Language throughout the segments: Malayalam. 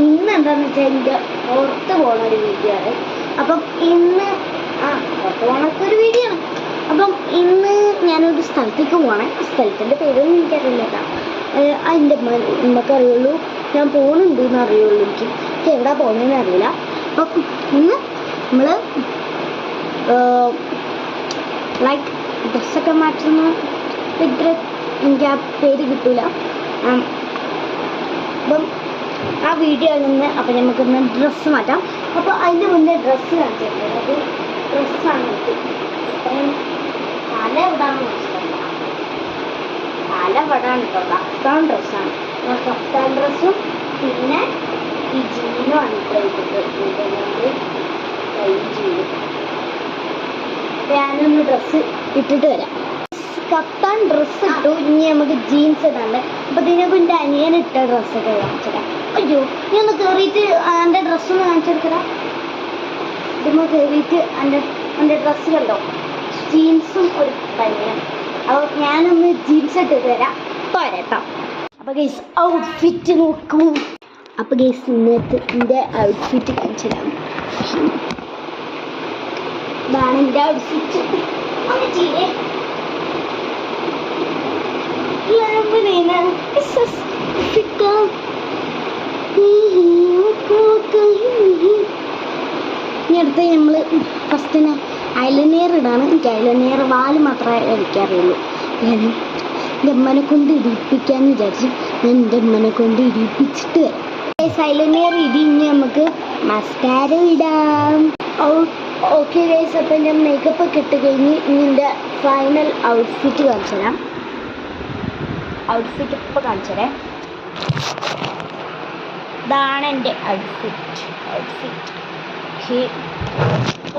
ഇന്ന് എന്താണെന്ന് വെച്ചാൽ എൻ്റെ പുറത്ത് പോണ ഒരു വീഡിയോ ആണ്. അപ്പം ഇന്ന് പുറത്ത് പോണൊക്കെ ഒരു വീഡിയോ ആണ്. അപ്പം ഇന്ന് ഞാനൊരു സ്ഥലത്തേക്ക് പോകണേ. സ്ഥലത്തിൻ്റെ പേരൊന്നും എനിക്കറിയില്ല കേട്ടോ. അതിൻ്റെ ഉമ്മക്ക് അറിയുള്ളൂ, ഞാൻ പോകുന്നുണ്ട് എന്ന് അറിയുള്ളൂ. എനിക്ക് എവിടെ പോകുന്നതെന്ന് അറിയില്ല. അപ്പം ഇന്ന് നമ്മൾ ലൈക്ക് ഡ്രസ്സൊക്കെ മാറ്റുന്ന എനിക്ക് ആ പേര് കിട്ടില്ല. അപ്പം ആ വീഡിയോ നിന്ന് അപ്പം നമുക്കൊന്ന് ഡ്രസ്സ് മാറ്റാം. അപ്പോൾ അതിൻ്റെ മുന്നേ ഡ്രസ്സ് കാണിച്ചിട്ടുണ്ട്. അത് ഡ്രസ്സാണ്. തല എവിടാന്ന് വെച്ചിട്ടില്ല, തല എവിടാണ് കേട്ടോ. കഫ്താൻ ഡ്രസ്സാണ്. കഫ്താൻ ഡ്രസ്സും പിന്നെ ഈ ജീനുമാണ് ജീനും. ഞാനൊന്ന് ഡ്രസ്സ് ഇട്ടിട്ട് വരാം. കഫ്താൻ ഡ്രസ്സ് ഇട്ടു. ഇനി നമുക്ക് ജീൻസ് ഇടാണ്ട്. അപ്പോൾ ഇതിനൊക്കെ എൻ്റെ അനിയൻ ഇട്ട ഡ്രസ്സൊക്കെ കാണിച്ചിടാം. അയ്യോ, നീ ഒന്ന് കയറിയിട്ട് എൻ്റെ ഡ്രസ്സൊന്ന് കാണിച്ചെടുക്കടാ. ഇതൊന്ന് കയറിയിട്ട് എൻ്റെ ഡ്രസ്സ് കണ്ടോ, ജീൻസും ഒരു ബനിയനും. അപ്പോൾ ഞാനൊന്ന് ജീൻസ് ഇട്ടിട്ട് വരാം. ഇപ്പോൾ വരാം. അപ്പോൾ ഗൈസ് ഔട്ട്ഫിറ്റ് നോക്കൂ. അപ്പോൾ ഗൈസ് ഇന്നത്തെ എൻ്റെ ഔട്ട്ഫിറ്റ് കാണിച്ചു തരാം. ഇതാണ് എൻ്റെ ഔട്ട്ഫിറ്റ്. ഒന്ന് ചെയ്യേ ഇനി അടുത്ത് നമ്മൾ ഫസ്റ്റിന് ഐലൈനർ ഇടാണ്. എനിക്ക് ഐലൈനർ വാല് മാത്രമേ എനിക്കറിയുള്ളൂ. ഞാൻ എൻ്റെ അമ്മനെ കൊണ്ട് ഇടിപ്പിക്കാമെന്ന് വിചാരിച്ചു. ഞാൻ എൻ്റെ അമ്മനെ കൊണ്ട് ഇടിപ്പിച്ചിട്ട് വരാം. ഐലൈനർ ഇടി. ഇനി നമുക്ക് മസ്കാര ഇടാം. ഓക്കെ ഗൈസ്, അപ്പം ഞാൻ മേക്കപ്പ് ഒക്കെ ഇട്ട് കഴിഞ്ഞ് ഇനി എൻ്റെ ഫൈനൽ ഔട്ട്ഫിറ്റ് കാണിച്ചു തരാം. ഔട്ട്ഫിറ്റ് ഇപ്പോൾ കാണിച്ചു തരാം. ഇതാണ് എൻ്റെ ഔട്ട്ഫിറ്റ്.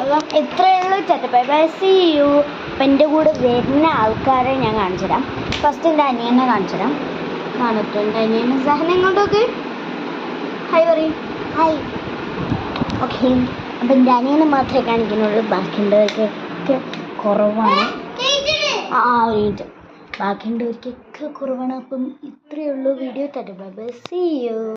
അപ്പം എത്രയുള്ള ബൈ സീ യു. അപ്പം എൻ്റെ കൂടെ വരുന്ന ആൾക്കാരെ ഞാൻ കാണിച്ചു തരാം. ഫസ്റ്റ് എൻ്റെ അനിയനെ കാണിച്ചു തരാം. കാണട്ടോ എൻ്റെ അനിയനെ. സഹന ഇങ്ങോട്ടൊക്കെ ഹായ് പറയും. ഹായ്. ഓക്കെ, അപ്പം എൻ്റെ അനിയനെ മാത്രമേ കാണിക്കുന്നുള്ളൂ. ബാക്കിയുള്ളവർക്കൊക്കെ കുറവാണ്. ബാക്കിയുള്ളവർക്കൊക്കെ കുറവാണ്. അപ്പം ഇത്രയേ ഉള്ളൂ വീഡിയോ. Bye see you.